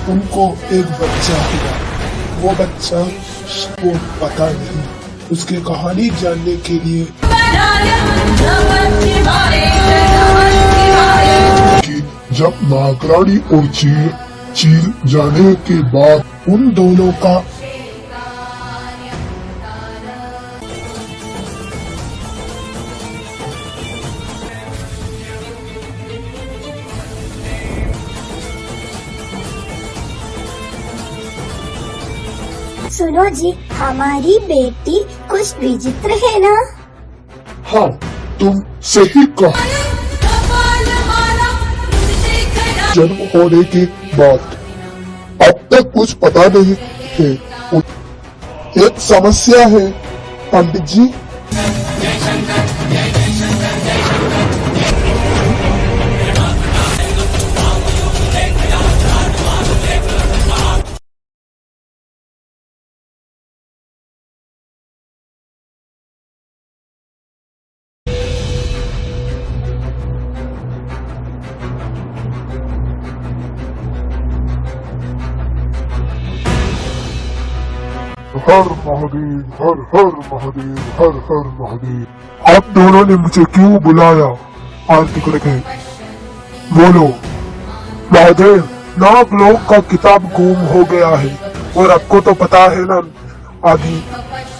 उनको एक बच्चा हुआ। वो बच्चा को पता नहीं। उसकी कहानी जानने के लिए कि जब नागरानी और चील जाने के बाद उन दोनों का सुनो जी, हमारी बेटी कुछ विचित्र है ना? हाँ, तुम सही कहा। जन्म होने के बाद अब तक कुछ पता नहीं है। एक समस्या है पंडित जी। हर महादेव, हर हर महादेव, हर हर महादेव। आप दोनों ने मुझे क्यों बुलाया? आरती करके बोलो। महादेव, नागलोक का किताब गुम हो गया है और आपको तो पता है ना, आदि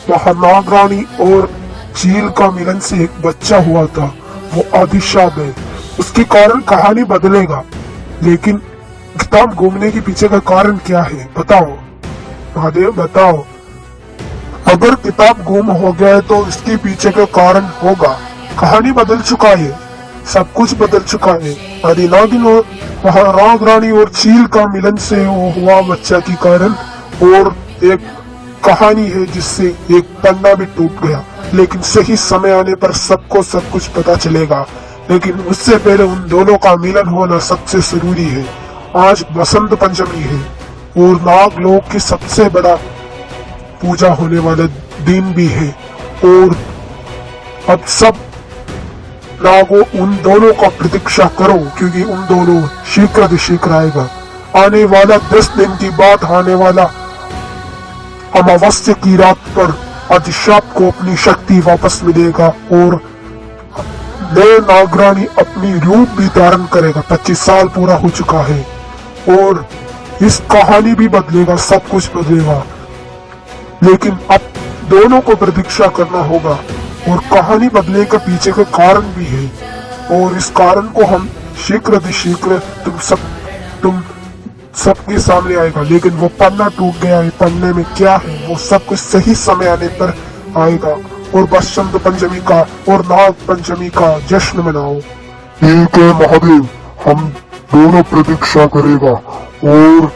नागरानी और चील का मिलन से एक बच्चा हुआ था। वो आदिशाप है। उसके कारण कहानी बदलेगा, लेकिन किताब घूमने के पीछे का कारण क्या है? बताओ महादेव, बताओ। अगर किताब गुम हो गया है तो इसके पीछे का कारण होगा। कहानी बदल चुका है, सब कुछ बदल चुका है। आदिनागिन और नागरानी और चील का मिलन से हुआ बच्चा के कारण, और एक कहानी है जिससे एक पन्ना भी टूट गया। लेकिन सही समय आने पर सबको सब कुछ पता चलेगा। लेकिन उससे पहले उन दोनों का मिलन होना सबसे जरूरी है। आज बसंत पंचमी है और नागलोक की सबसे बड़ा पूजा होने वाला दिन भी है, और अब सब नागों उन दोनों का प्रतीक्षा करो, क्योंकि उन दोनों शीघ्र आएगा। आने वाला 10 दिन की बाद आने वाला अमावस्या की रात पर आदिशाप को अपनी शक्ति वापस मिलेगा और नए नागरानी अपनी रूप भी धारण करेगा। 25 साल पूरा हो चुका है और इस कहानी भी बदलेगा, सब कुछ बदलेगा। लेकिन अब दोनों को प्रतीक्षा करना होगा, और कहानी बदलने के पीछे का कारण भी है, और इस कारण को हम शीघ्र तुम सबके सामने आएगा। लेकिन वो पन्ना टूट गया है, पन्ने में क्या है वो सब कुछ सही समय आने पर आएगा। और बसंत पंचमी का और नाग पंचमी का जश्न मनाओ। ठीक है महादेव, हम दोनों प्रतीक्षा करेगा। और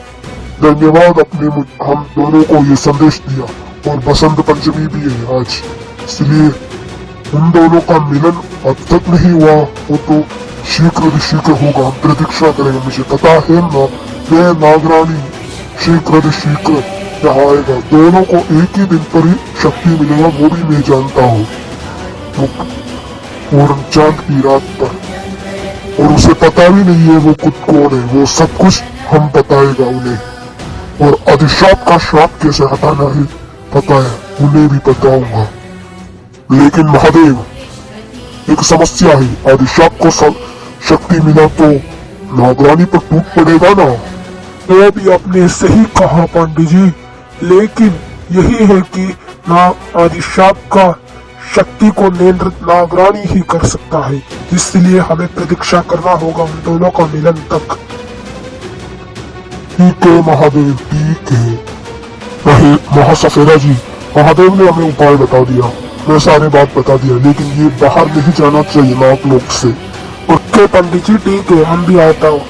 धन्यवाद, हम दोनों को ये संदेश दिया। और बसंत पंचमी भी है आज, इसलिए उन दोनों का मिलन अब तक नहीं हुआ, वो तो शीघ्र होगा। हम प्रतीक्षा करेंगे। मुझे पता है ना, मैं नागरानी शीघ्र यहाँ आएगा। दोनों को एक ही दिन पर ही शक्ति मिलेगा, वो भी मैं जानता हूँ। पूर्ण चांद की रात पर, और उसे पता भी नहीं है वो खुद कौन है। वो सब कुछ हम बताएगा उन्हें। और आदिशाप का श्राप कैसे हटाना है पता है, उन्हें भी बताऊंगा। लेकिन महादेव, एक समस्या है। आदिशाप को शक्ति मिला तो नागरानी पर टूट पड़ेगा ना। वो भी आपने सही कहा पंडित जी, लेकिन यही है कि आदिशाप का शक्ति को नियंत्रित नागरानी ही कर सकता है। इसलिए हमें प्रतीक्षा करना होगा उन दोनों का मिलन तक। ठीक है महादेव, ठीक है। महासफेरा जी, महादेव ने हमें उपाय बता दिया, मैं सारे बात बता दिया, लेकिन ये बाहर नहीं जाना चाहिए नागलोक से। ओके पंडित जी, ठीक है, हम भी आता हूँ।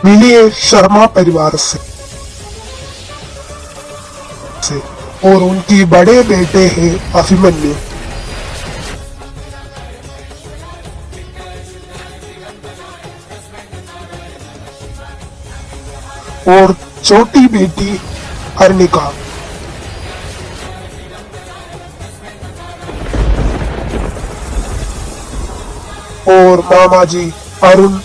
मिलिए शर्मा परिवार से और उनकी बड़े बेटे हैं अभिमन्यु। और छोटी बेटी अर्निका। और मामा जी अरुण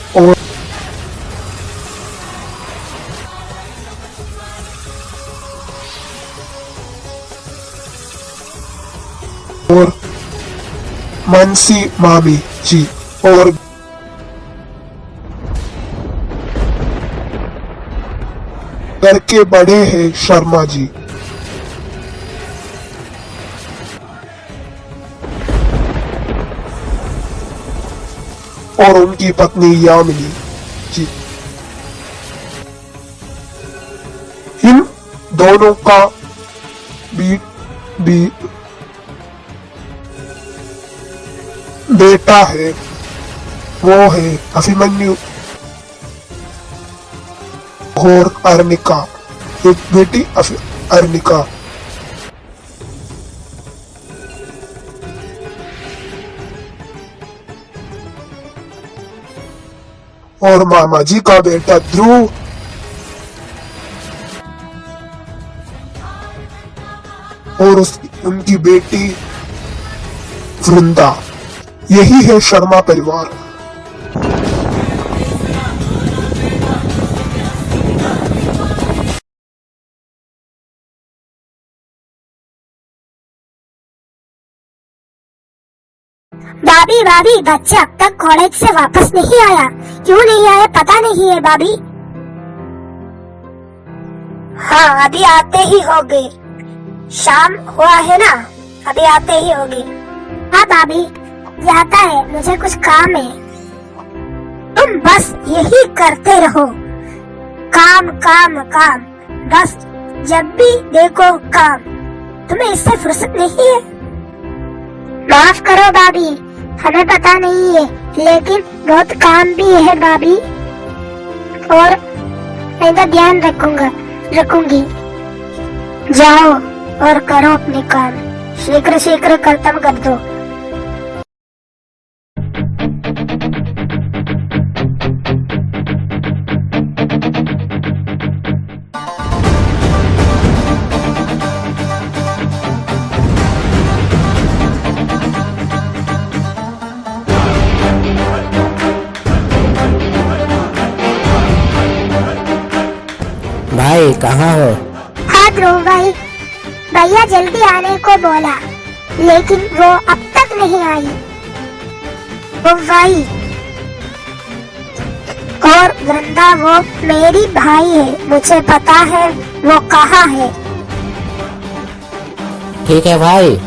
और मनसी मामी जी और घर के बड़े हैं शर्मा जी। और उनकी पत्नी यामिनी जी। इन दोनों का भी बेटा है, वो है अभिमन्यु और अर्निका, एक बेटी अर्निका। और मामा जी का बेटा ध्रुव और उनकी बेटी वृंदा। यही है शर्मा परिवार। भाभी भाभी, बच्चा अब तक कॉलेज से वापस नहीं आया। क्यों नहीं आया पता नहीं है भाभी। हाँ, अभी आते ही होंगे। शाम हुआ है ना, अभी आते ही होंगे। हाँ भाभी, जाता है, मुझे कुछ काम है। तुम बस यही करते रहो, काम काम काम, बस जब भी देखो काम। तुम्हें इससे फुर्सत नहीं है? माफ करो भाभी, हमें पता नहीं है, लेकिन बहुत काम भी है भाभी। और इनका ध्यान रखूंगी। जाओ और करो अपने काम, शीघ्र शीघ्र खत्म कर दो। भाई कहाँ हो? हाँ ध्रुव भाई, भैया जल्दी आने को बोला, लेकिन वो अब तक नहीं आई। वो भाई और वृंदा, वो मेरी भाई है, मुझे पता है वो कहाँ है। ठीक है भाई।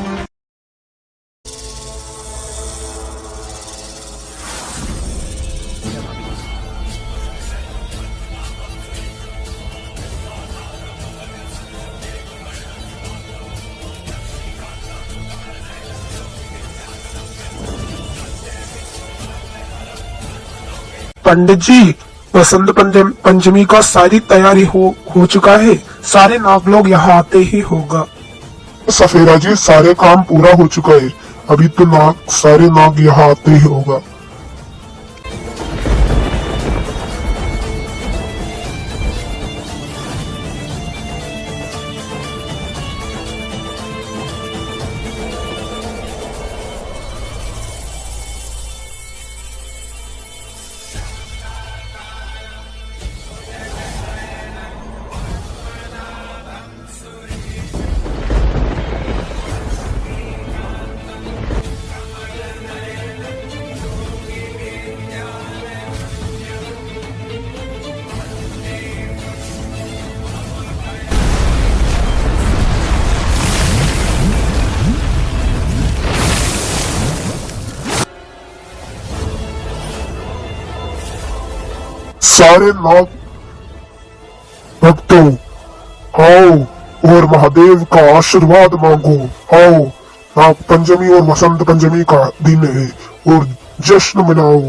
पंडित जी, वसंत पंचमी का सारी तैयारी हो चुका है। सारे नाग लोग यहाँ आते ही होगा। सफेरा जी, सारे काम पूरा हो चुका है। अभी तो सारे नाग यहाँ आते ही होगा। सारे नाग भक्तों, आओ और महादेव का आशीर्वाद मांगो। आओ, नाग पंचमी और वसंत पंचमी का दिन है और जश्न मनाओ।